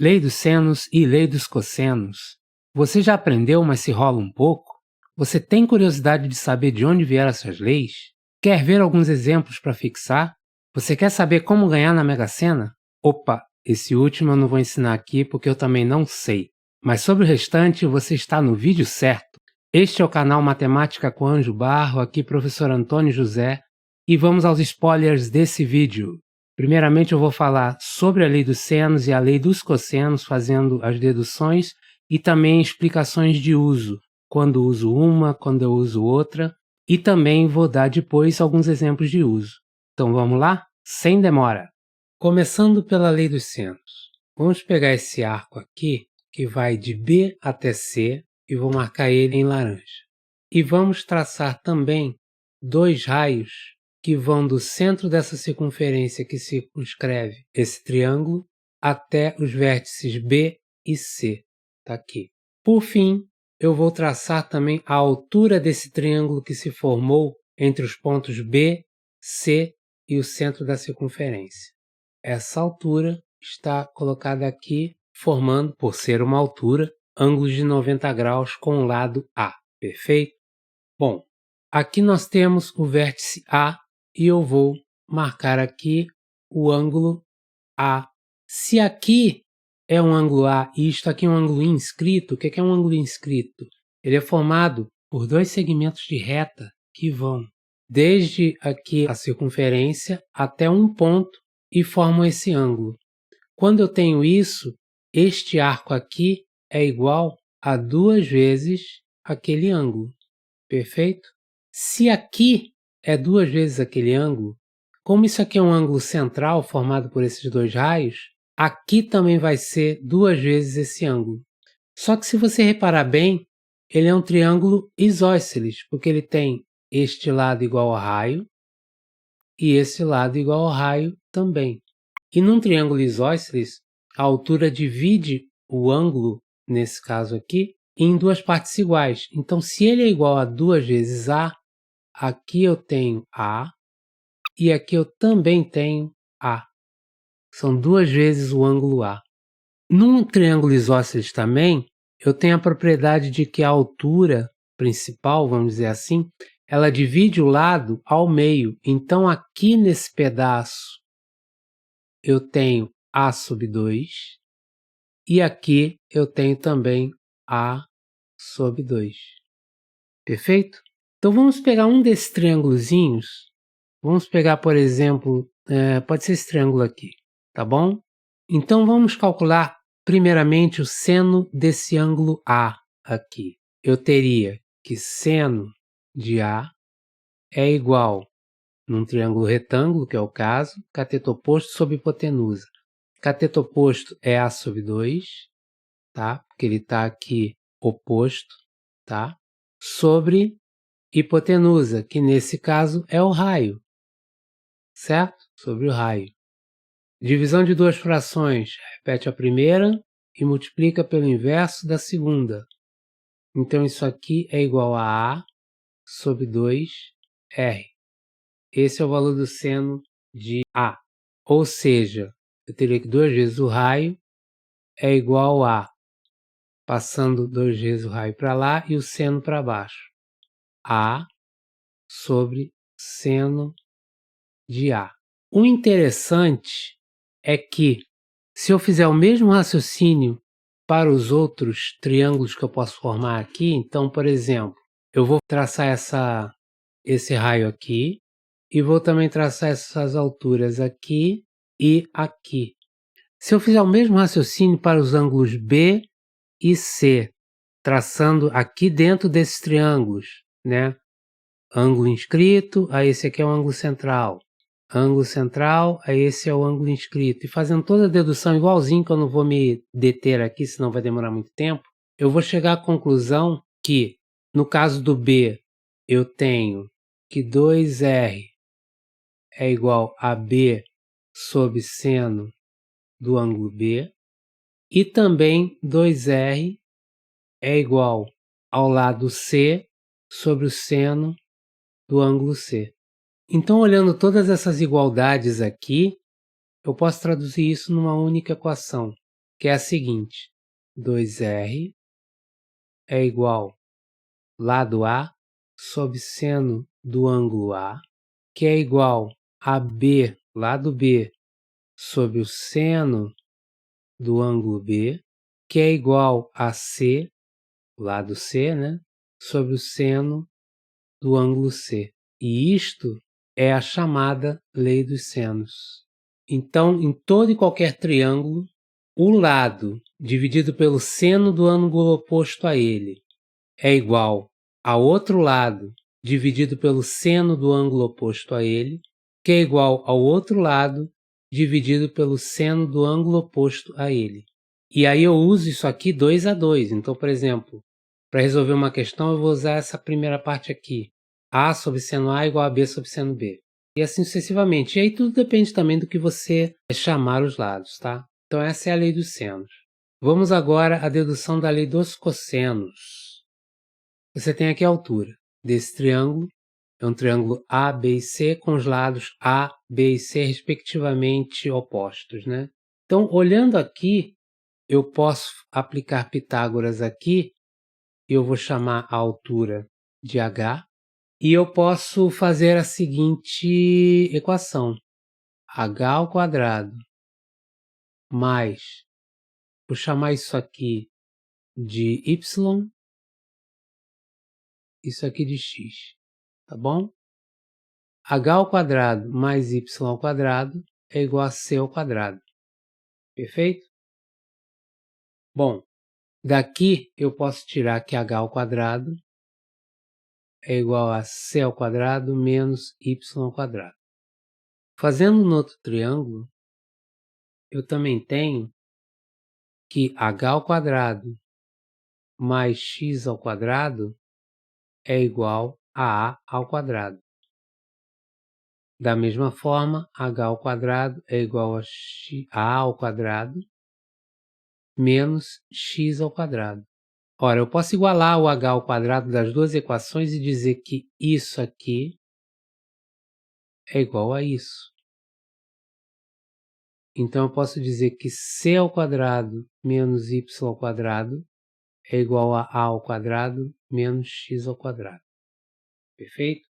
Lei dos senos e lei dos cossenos. Você já aprendeu, mas se rola um pouco? Você tem curiosidade de saber de onde vieram essas leis? Quer ver alguns exemplos para fixar? Você quer saber como ganhar na Mega Sena? Opa, esse último eu não vou ensinar aqui porque eu também não sei. Mas sobre o restante, você está no vídeo certo. Este é o canal Matemática com Anjo Barro, aqui professor Antônio José, e vamos aos spoilers desse vídeo. Primeiramente eu vou falar sobre a lei dos senos e a lei dos cossenos, fazendo as deduções e também explicações de uso, quando uso uma, quando eu uso outra, e também vou dar depois alguns exemplos de uso. Então vamos lá? Sem demora! Começando pela lei dos senos. Vamos pegar esse arco aqui, que vai de B até C, e vou marcar ele em laranja. E vamos traçar também dois raios que vão do centro dessa circunferência que circunscreve esse triângulo até os vértices B e C. Está aqui. Por fim, eu vou traçar também a altura desse triângulo que se formou entre os pontos B, C e o centro da circunferência. Essa altura está colocada aqui, formando, por ser uma altura, ângulos de 90 graus com o lado A. Perfeito? Bom, aqui nós temos o vértice A e eu vou marcar aqui o ângulo A. Se aqui é um ângulo A e isto aqui é um ângulo inscrito, o que é um ângulo inscrito? Ele é formado por dois segmentos de reta que vão desde aqui a circunferência até um ponto e formam esse ângulo. Quando eu tenho isso, este arco aqui é igual a 2 vezes aquele ângulo. Perfeito? Se aqui é 2 vezes aquele ângulo, como isso aqui é um ângulo central formado por esses dois raios, aqui também vai ser 2 vezes esse ângulo. Só que se você reparar bem, ele é um triângulo isósceles, porque ele tem este lado igual ao raio e esse lado igual ao raio também. E num triângulo isósceles, a altura divide o ângulo, nesse caso aqui, em duas partes iguais. Então, se ele é igual a 2 vezes A, aqui eu tenho A e aqui eu também tenho A. São 2 vezes o ângulo A. Num triângulo isósceles também, eu tenho a propriedade de que a altura principal, vamos dizer assim, ela divide o lado ao meio. Então, aqui nesse pedaço, eu tenho A sobre 2 e aqui eu tenho também A sobre 2. Perfeito? Então vamos pegar um desses triângulozinhos. Vamos pegar, por exemplo, pode ser esse triângulo aqui, tá bom? Então vamos calcular primeiramente o seno desse ângulo A aqui. Eu teria que seno de A é igual, num triângulo retângulo, que é o caso, cateto oposto sobre hipotenusa. Cateto oposto é A sobre 2, tá? Porque ele está aqui oposto, tá? Sobre hipotenusa, que nesse caso é o raio, certo? Sobre o raio. Divisão de duas frações, repete a primeira e multiplica pelo inverso da segunda. Então isso aqui é igual a A sobre 2R. Esse é o valor do seno de A. Ou seja, eu teria que 2 vezes o raio é igual a, passando 2 vezes o raio para lá e o seno para baixo. A sobre seno de A. O interessante é que, se eu fizer o mesmo raciocínio para os outros triângulos que eu posso formar aqui, então, por exemplo, eu vou traçar esse raio aqui e vou também traçar essas alturas aqui e aqui. Se eu fizer o mesmo raciocínio para os ângulos B e C, traçando aqui dentro desses triângulos, né? Ângulo inscrito, aí esse aqui é o ângulo central. Ângulo central, aí esse é o ângulo inscrito. E fazendo toda a dedução igualzinho, que eu não vou me deter aqui, senão vai demorar muito tempo, eu vou chegar à conclusão que, no caso do B, eu tenho que 2R é igual a B sobre seno do ângulo B, e também 2R é igual ao lado C sobre o seno do ângulo C. Então, olhando todas essas igualdades aqui, eu posso traduzir isso numa única equação. que é a seguinte: 2r é igual lado A sob seno do ângulo A, que é igual a B, lado B, sob o seno do ângulo B, que é igual a C, lado C, né, sobre o seno do ângulo C. E isto é a chamada lei dos senos. Então, em todo e qualquer triângulo, o lado dividido pelo seno do ângulo oposto a ele é igual ao outro lado dividido pelo seno do ângulo oposto a ele, que é igual ao outro lado dividido pelo seno do ângulo oposto a ele. E aí eu uso isso aqui 2 a 2. Então, por exemplo, para resolver uma questão eu vou usar essa primeira parte aqui. A sobre seno A igual a B sobre seno B. E assim sucessivamente. E aí tudo depende também do que você chamar os lados, tá? Então essa é a lei dos senos. Vamos agora à dedução da lei dos cossenos. Você tem aqui a altura desse triângulo. É um triângulo A, B e C com os lados A, B e C respectivamente opostos, né? Então, olhando aqui, eu posso aplicar Pitágoras aqui. Eu vou chamar a altura de H. E eu posso fazer a seguinte equação. H ao quadrado mais, vou chamar isso aqui de Y, isso aqui de X, tá bom? H ao quadrado mais Y ao quadrado é igual a C ao quadrado, perfeito? Bom, daqui eu posso tirar que H ao quadrado é igual a C ao quadrado menos Y ao quadrado. Fazendo no outro triângulo, eu também tenho que H ao quadrado mais X ao quadrado é igual a A ao quadrado. Da mesma forma, H ao quadrado é igual a A ao quadrado menos X ao quadrado. Ora, eu posso igualar o H ao quadrado das duas equações e dizer que isso aqui é igual a isso. Então, eu posso dizer que C ao quadrado menos Y ao quadrado é igual a A ao quadrado menos X ao quadrado. Perfeito?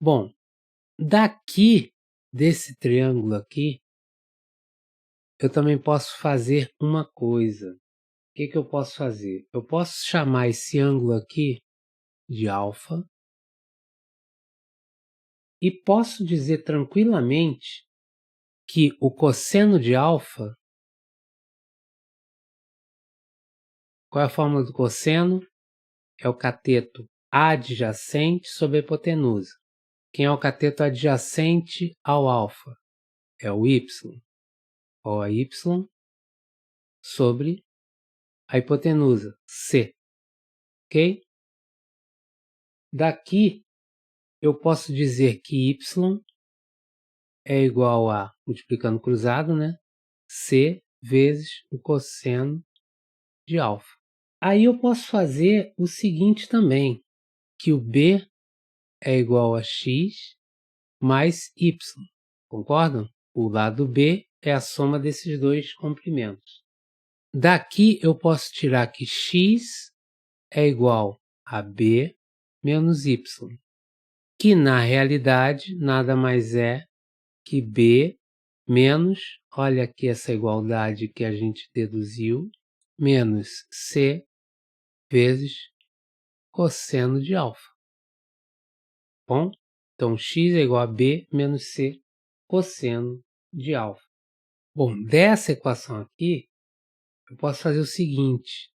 Bom, daqui, desse triângulo aqui, eu também posso fazer uma coisa. O que eu posso fazer? Eu posso chamar esse ângulo aqui de alfa e posso dizer tranquilamente que o cosseno de alfa, qual é a fórmula do cosseno? É o cateto adjacente sobre a hipotenusa. Quem é o cateto adjacente ao alfa? É o y. Ou a y sobre a hipotenusa, C. Ok? Daqui, eu posso dizer que y é igual a, multiplicando cruzado, né? C vezes o cosseno de alfa. Aí eu posso fazer o seguinte também, que o B é igual a x mais y. Concordam? O lado B é a soma desses dois comprimentos. Daqui eu posso tirar que x é igual a b menos y, que na realidade nada mais é que b menos, olha aqui essa igualdade que a gente deduziu, menos c vezes cosseno de alfa. Bom, então x é igual a b menos c cosseno de alfa. Bom, dessa equação aqui, eu posso fazer o seguinte,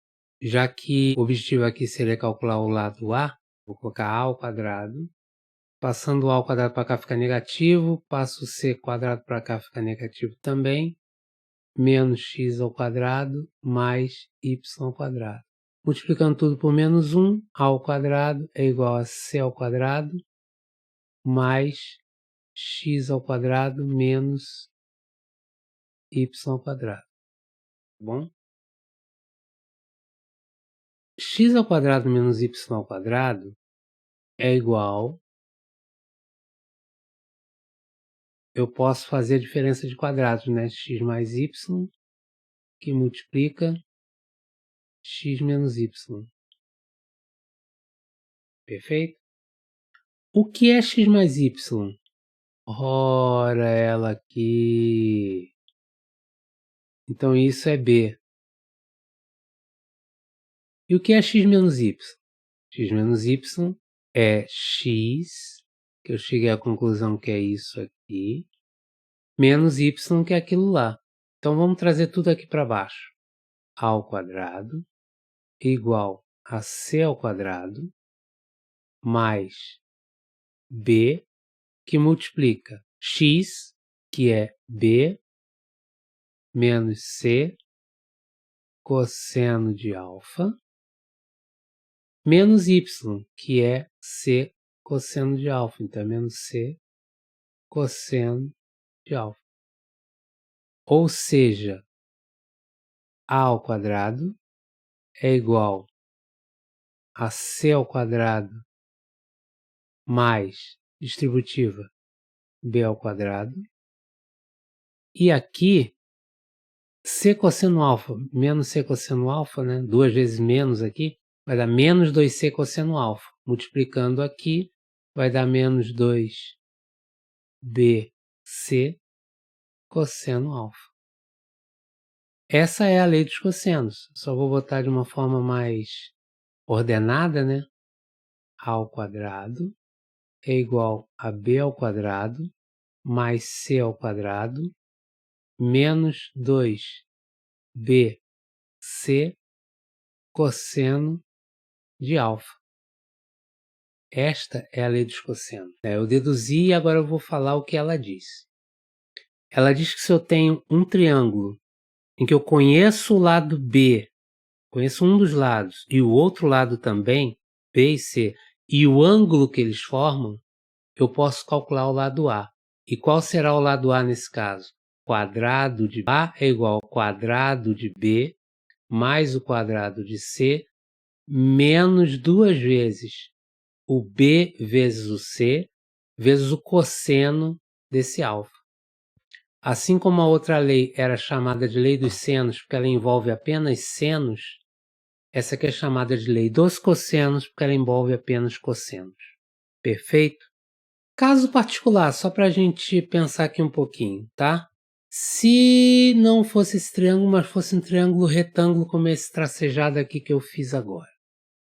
já que o objetivo aqui seria calcular o lado A, vou colocar A ao quadrado, passando o A ao quadrado para cá fica negativo, passo o C quadrado para cá fica negativo também, menos x ao quadrado mais y ao quadrado. Multiplicando tudo por menos 1, A ao quadrado é igual a C ao quadrado mais x ao quadrado menos y ao quadrado. Tá bom? X ao quadrado menos y ao quadrado é igual, eu posso fazer a diferença de quadrados, né? X mais y que multiplica x menos y. Perfeito? O que é x mais y? Ora, ela aqui. Então isso é b. E o que é x menos y? X menos y é x, que eu cheguei à conclusão que é isso aqui, menos y, que é aquilo lá. Então vamos trazer tudo aqui para baixo. A ao quadrado igual a c ao quadrado mais b, que multiplica x, que é b, menos c cosseno de alfa, menos y, que é c cosseno de alfa. Então é menos c cosseno de alfa. Ou seja, a ao quadrado é igual a c ao quadrado mais distributiva b ao quadrado. E aqui, c cosseno alfa menos c cosseno alfa, né? 2 vezes menos aqui, vai dar menos 2c cosseno alfa. Multiplicando aqui, vai dar menos 2bc cosseno alfa. Essa é a lei dos cossenos. Só vou botar de uma forma mais ordenada, né? A ao quadrado é igual a b ao quadrado mais c ao quadrado menos 2bc cosseno de alfa. Esta é a lei dos cossenos. Eu deduzi e agora eu vou falar o que ela diz. Ela diz que se eu tenho um triângulo em que eu conheço o lado B, conheço um dos lados e o outro lado também, B e C, e o ângulo que eles formam, eu posso calcular o lado A. E qual será o lado A nesse caso? Quadrado de A é igual ao quadrado de B mais o quadrado de C menos 2 vezes o B vezes o C vezes o cosseno desse alfa. Assim como a outra lei era chamada de lei dos senos, porque ela envolve apenas senos, essa aqui é chamada de lei dos cossenos, porque ela envolve apenas cossenos. Perfeito? Caso particular, só para a gente pensar aqui um pouquinho, tá? Se não fosse esse triângulo, mas fosse um triângulo retângulo como esse tracejado aqui que eu fiz agora.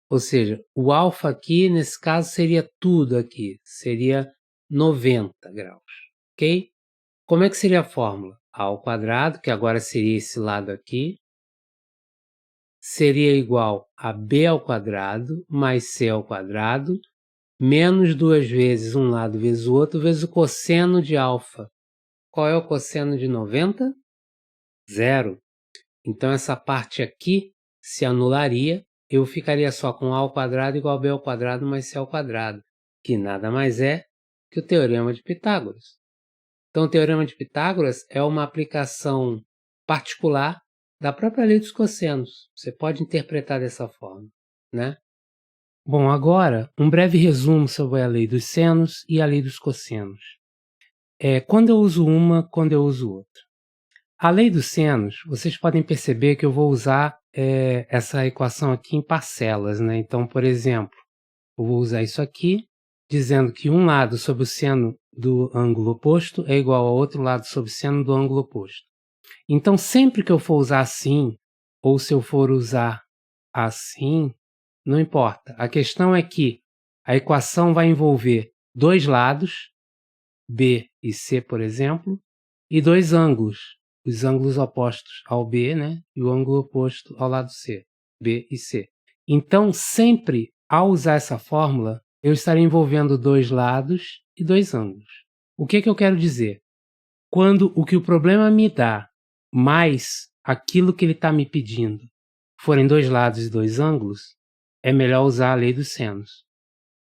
Ou seja, o alfa aqui, nesse caso, seria tudo aqui. Seria 90 graus, ok? Como é que seria a fórmula? A ao quadrado, que agora seria esse lado aqui, seria igual a b ao quadrado mais c ao quadrado, menos 2 vezes um lado vezes o outro, vezes o cosseno de alfa. Qual é o cosseno de 90? 0. Então essa parte aqui se anularia, eu ficaria só com a ao quadrado igual a b ao quadrado mais c ao quadrado, que nada mais é que o teorema de Pitágoras. Então o teorema de Pitágoras é uma aplicação particular da própria lei dos cossenos. Você pode interpretar dessa forma, né? Bom, agora um breve resumo sobre a lei dos senos e a lei dos cossenos. Quando eu uso uma, quando eu uso outra. A lei dos senos, vocês podem perceber que eu vou usar essa equação aqui em parcelas, né? Então, por exemplo, eu vou usar isso aqui, dizendo que um lado sobre o seno do ângulo oposto é igual ao outro lado sobre o seno do ângulo oposto. Então, sempre que eu for usar assim, ou se eu for usar assim, não importa. A questão é que a equação vai envolver dois lados, B e C, por exemplo, e dois ângulos, os ângulos opostos ao B, né, e o ângulo oposto ao lado C, B e C. Então, sempre, ao usar essa fórmula, eu estarei envolvendo dois lados e dois ângulos. O que eu quero dizer? Quando o que o problema me dá mais aquilo que ele está me pedindo forem dois lados e dois ângulos, é melhor usar a lei dos senos.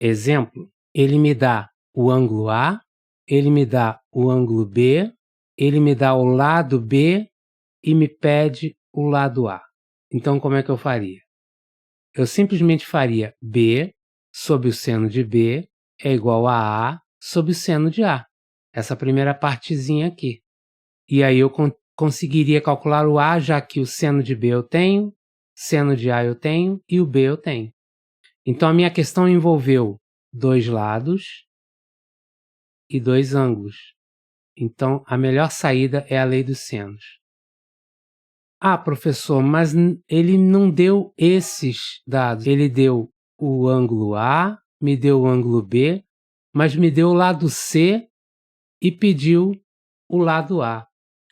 Exemplo, ele me dá o ângulo A, ele me dá o ângulo B, ele me dá o lado B e me pede o lado A. Então, como é que eu faria? Eu simplesmente faria B sobre o seno de B é igual a sobre o seno de A. Essa primeira partezinha aqui. E aí eu conseguiria calcular o A, já que o seno de B eu tenho, seno de A eu tenho e o B eu tenho. Então, a minha questão envolveu dois lados e dois ângulos. Então, a melhor saída é a lei dos senos. Ah, professor, mas ele não deu esses dados. Ele deu o ângulo A, me deu o ângulo B, mas me deu o lado C e pediu o lado A.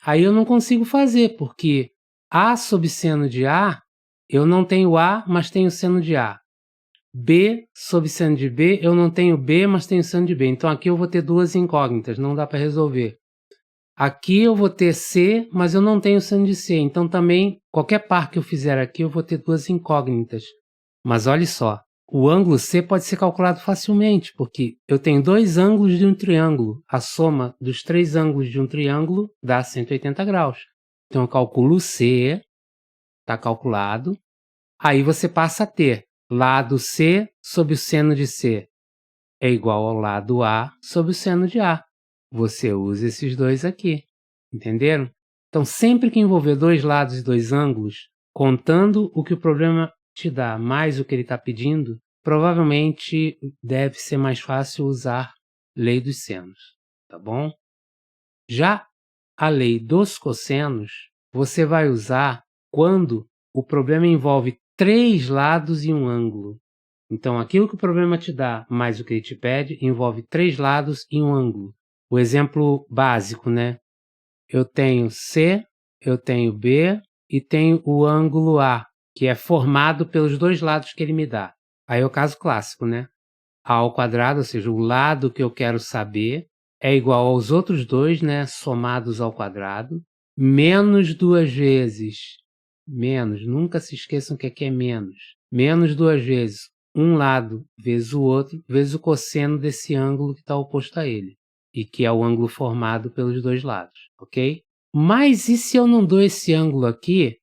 Aí eu não consigo fazer, porque A sob seno de A, eu não tenho A, mas tenho seno de A. B sob seno de B, eu não tenho B, mas tenho seno de B. Então aqui eu vou ter duas incógnitas, não dá para resolver. Aqui eu vou ter C, mas eu não tenho seno de C. Então também, qualquer par que eu fizer aqui, eu vou ter duas incógnitas. Mas olha só, o ângulo C pode ser calculado facilmente, porque eu tenho dois ângulos de um triângulo. A soma dos três ângulos de um triângulo dá 180 graus. Então eu calculo o C, está calculado. Aí você passa a ter lado C sobre o seno de C é igual ao lado A sobre o seno de A. Você usa esses dois aqui, entenderam? Então, sempre que envolver dois lados e dois ângulos, contando o que o problema te dá mais o que ele está pedindo, provavelmente deve ser mais fácil usar lei dos senos, tá bom? Já a lei dos cossenos, você vai usar quando o problema envolve três lados e um ângulo. Então, aquilo que o problema te dá mais o que ele te pede envolve três lados e um ângulo. O exemplo básico, né? Eu tenho C, eu tenho B e tenho o ângulo A, que é formado pelos dois lados que ele me dá. Aí é o caso clássico, né? A ao quadrado, ou seja, o lado que eu quero saber, é igual aos outros dois, né? Somados ao quadrado, menos duas vezes. Menos, nunca se esqueçam que aqui é menos. Menos duas vezes um lado vezes o outro, vezes o cosseno desse ângulo que está oposto a ele, e que é o ângulo formado pelos dois lados, ok? Mas e se eu não dou esse ângulo aqui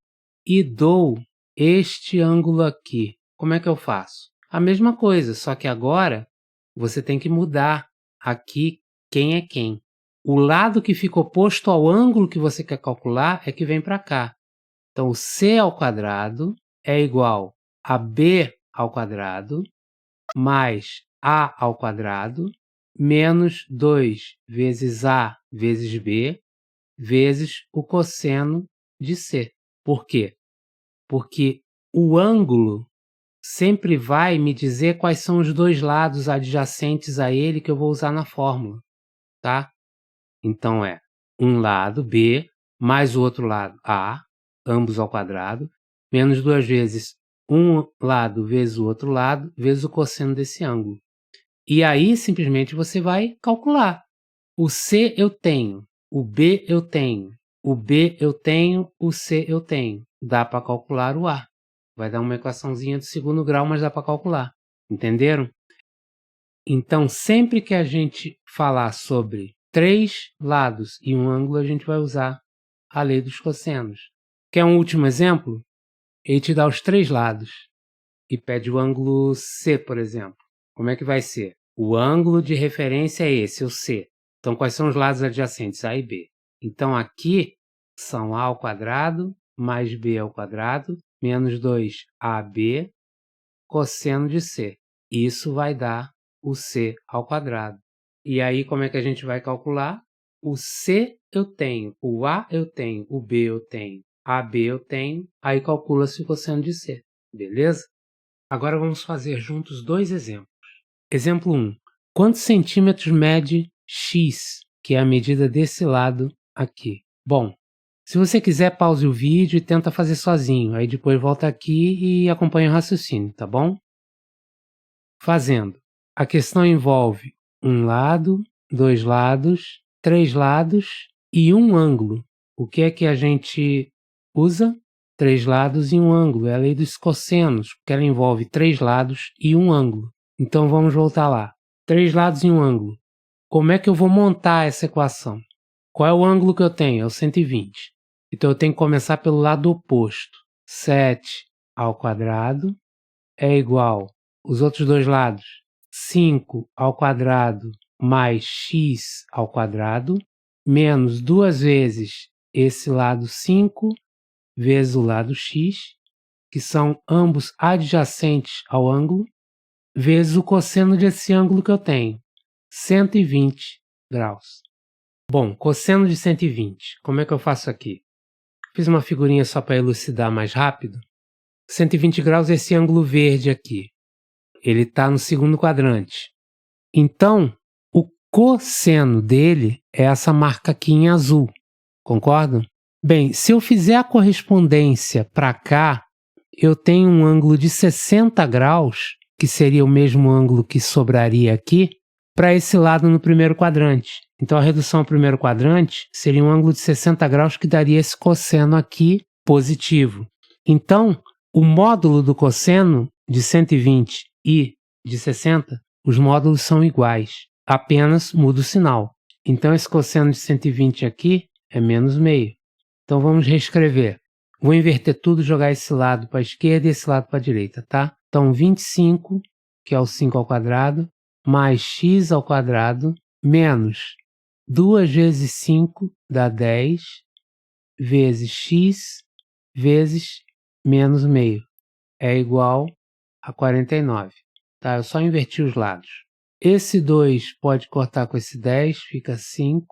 e dou este ângulo aqui? Como é que eu faço? A mesma coisa, só que agora você tem que mudar aqui quem é quem. O lado que fica oposto ao ângulo que você quer calcular é que vem para cá. Então, o C ao quadrado é igual a B ao quadrado mais A ao quadrado menos 2 vezes A vezes B vezes o cosseno de C. Por quê? Porque o ângulo sempre vai me dizer quais são os dois lados adjacentes a ele que eu vou usar na fórmula, tá? Então é um lado B mais o outro lado A, ambos ao quadrado, menos duas vezes um lado vezes o outro lado, vezes o cosseno desse ângulo. E aí, simplesmente, você vai calcular. O C eu tenho, o B eu tenho, o B eu tenho, o C eu tenho. Dá para calcular o A. Vai dar uma equaçãozinha de segundo grau, mas dá para calcular. Entenderam? Então, sempre que a gente falar sobre três lados e um ângulo, a gente vai usar a lei dos cossenos. Quer um último exemplo? Ele te dá os três lados e pede o ângulo C, por exemplo. Como é que vai ser? O ângulo de referência é esse, o C. Então, quais são os lados adjacentes? A e B. Então, aqui são A ao quadrado mais B ao quadrado menos 2AB cosseno de C. Isso vai dar o C ao quadrado. E aí, como é que a gente vai calcular? O C eu tenho, o A eu tenho, o B eu tenho, AB eu tenho, aí calcula-se o cosseno de C, beleza? Agora vamos fazer juntos dois exemplos. Exemplo 1. Quantos centímetros mede x, que é a medida desse lado aqui? Bom, se você quiser, pause o vídeo e tenta fazer sozinho, aí depois volta aqui e acompanha o raciocínio, tá bom? Fazendo. A questão envolve um lado, dois lados, três lados e um ângulo. O que é que a gente usa? Três lados e um ângulo. É a lei dos cossenos, porque ela envolve três lados e um ângulo. Então vamos voltar lá. Três lados e um ângulo. Como é que eu vou montar essa equação? Qual é o ângulo que eu tenho? É o 120. Então eu tenho que começar pelo lado oposto. 7 ao quadrado é igual os outros dois lados, 5 ao quadrado mais x ao quadrado, menos duas vezes esse lado 5 vezes o lado x, que são ambos adjacentes ao ângulo, vezes o cosseno desse ângulo que eu tenho, 120 graus. Bom, cosseno de 120, como é que eu faço aqui? Fiz uma figurinha só para elucidar mais rápido. 120 graus é esse ângulo verde aqui. Ele está no segundo quadrante. Então, o cosseno dele é essa marca aqui em azul. Concordam? Bem, se eu fizer a correspondência para cá, eu tenho um ângulo de 60 graus, que seria o mesmo ângulo que sobraria aqui, para esse lado no primeiro quadrante. Então, a redução ao primeiro quadrante seria um ângulo de 60 graus que daria esse cosseno aqui positivo. Então, o módulo do cosseno de 120 e de 60, os módulos são iguais, apenas muda o sinal. Então, esse cosseno de 120 aqui é menos meio. Então, vamos reescrever. Vou inverter tudo, jogar esse lado para a esquerda e esse lado para a direita, tá? Então, 25, que é o 5 ao quadrado, mais x ao quadrado, menos 2 vezes 5 dá 10, vezes x, vezes menos meio. É igual a 49. Tá? Eu só inverti os lados. Esse 2 pode cortar com esse 10, fica 5.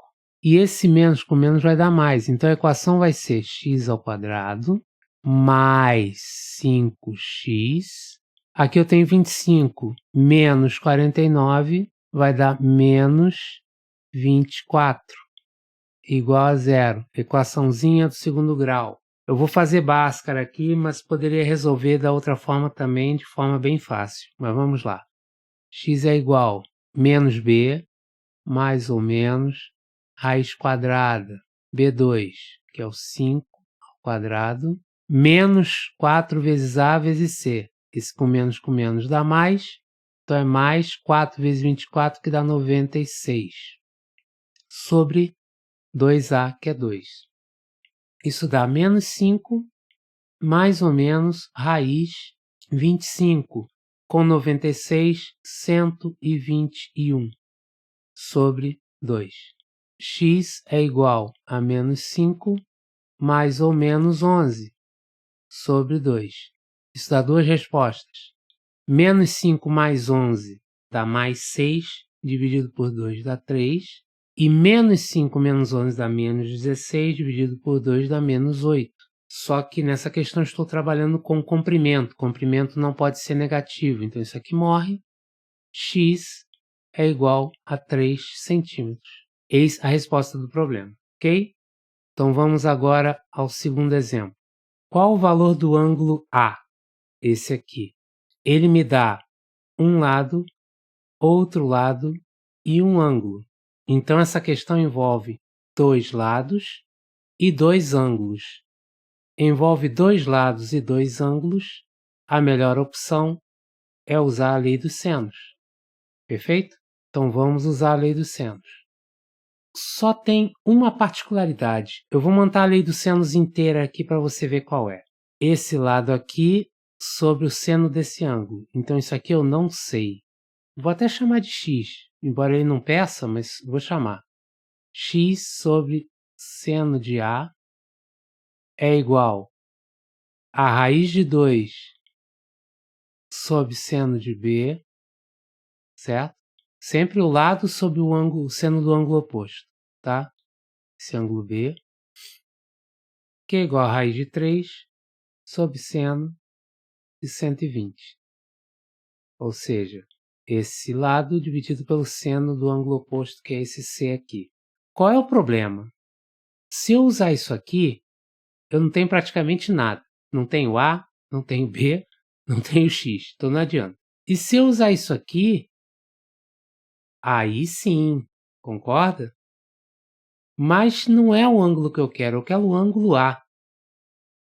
E esse menos com menos vai dar mais. Então, a equação vai ser x ao quadrado mais 5x. Aqui eu tenho 25 menos 49 vai dar menos 24. Igual a zero. Equaçãozinha do segundo grau. Eu vou fazer Bhaskara aqui, mas poderia resolver da outra forma também, de forma bem fácil. Mas vamos lá. X é igual a menos b, mais ou menos, raiz quadrada, b2, que é o 5 ao quadrado, menos 4 vezes a vezes c. Esse com menos dá mais, então é mais 4 vezes 24, que dá 96, sobre 2a, que é 2. Isso dá menos 5, mais ou menos, raiz 25, com 96, 121, sobre 2. X é igual a menos 5, mais ou menos 11, sobre 2. Isso dá duas respostas. Menos 5 mais 11 dá mais 6, dividido por 2 dá 3. E menos 5 menos 11 dá menos 16, dividido por 2 dá menos 8. Só que nessa questão estou trabalhando com comprimento. Comprimento não pode ser negativo, então isso aqui morre. X é igual a 3 centímetros. Eis a resposta do problema, ok? Então vamos agora ao segundo exemplo. Qual o valor do ângulo A? Esse aqui. Ele me dá um lado, outro lado e um ângulo. Então essa questão envolve dois lados e dois ângulos. Envolve dois lados e dois ângulos. A melhor opção é usar a lei dos senos. Perfeito? Então vamos usar a lei dos senos. Só tem uma particularidade. Eu vou montar a lei dos senos inteira aqui para você ver qual é. Esse lado aqui sobre o seno desse ângulo. Então isso aqui eu não sei. Vou até chamar de x, embora ele não peça, mas vou chamar. X sobre seno de A é igual a raiz de 2 sobre seno de B, certo? Sempre o lado sobre o ângulo, o seno do ângulo oposto, tá? Esse ângulo B, que é igual a raiz de 3 sobre seno de 120. Ou seja, esse lado dividido pelo seno do ângulo oposto, que é esse C aqui. Qual é o problema? Se eu usar isso aqui, eu não tenho praticamente nada. Não tenho A, não tenho B, não tenho X, então não adianta. E se eu usar isso aqui, aí sim, concorda? Mas não é o ângulo que eu quero o ângulo A.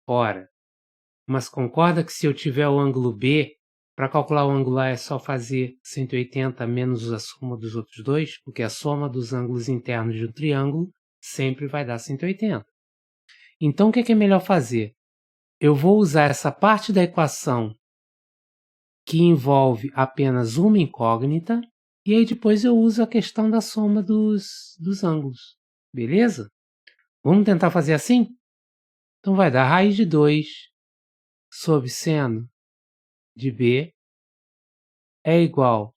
Ora, mas concorda que se eu tiver o ângulo B, para calcular o ângulo A é só fazer 180 menos a soma dos outros dois, porque a soma dos ângulos internos de um triângulo sempre vai dar 180. Então, o que é melhor fazer? Eu vou usar essa parte da equação que envolve apenas uma incógnita, e aí depois eu uso a questão da soma dos ângulos, beleza? Vamos tentar fazer assim? Então vai dar raiz de 2 sobre seno de B é igual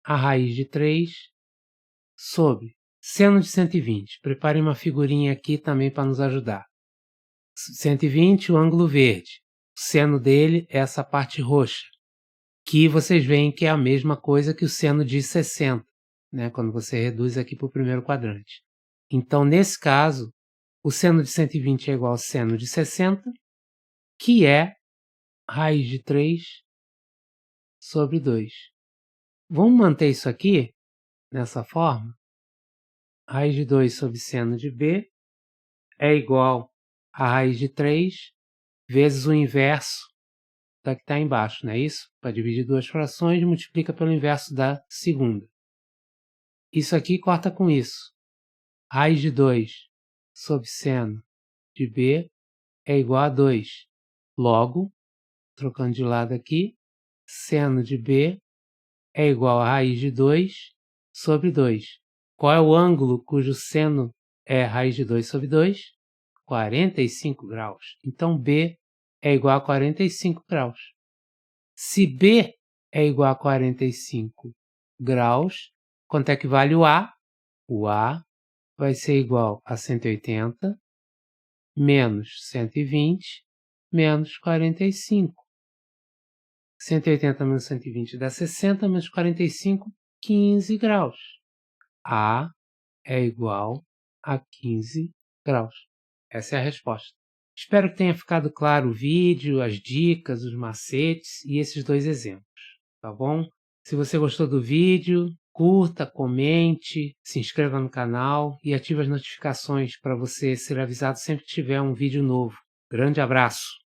a raiz de 3 sobre seno de 120. Prepare uma figurinha aqui também para nos ajudar. 120, o ângulo verde. O seno dele é essa parte roxa, que vocês veem que é a mesma coisa que o seno de 60, né, quando você reduz aqui para o primeiro quadrante. Então, nesse caso, o seno de 120 é igual ao seno de 60, que é raiz de 3 sobre 2. Vamos manter isso aqui nessa forma. Raiz de 2 sobre seno de B é igual a raiz de 3 vezes o inverso da que está embaixo, não é isso? Para dividir duas frações, multiplica pelo inverso da segunda. Isso aqui corta com isso. Raiz de 2 sobre seno de B é igual a 2. Logo, trocando de lado aqui, seno de B é igual a raiz de 2 sobre 2. Qual é o ângulo cujo seno é raiz de 2 sobre 2? 45 graus. Então, B é igual a 45 graus. Se B é igual a 45 graus, quanto é que vale o A? O A vai ser igual a 180 menos 120 menos 45. 180 menos 120 dá 60, menos 45, 15 graus. A é igual a 15 graus. Essa é a resposta. Espero que tenha ficado claro o vídeo, as dicas, os macetes e esses dois exemplos, tá bom? Se você gostou do vídeo, curta, comente, se inscreva no canal e ative as notificações para você ser avisado sempre que tiver um vídeo novo. Grande abraço!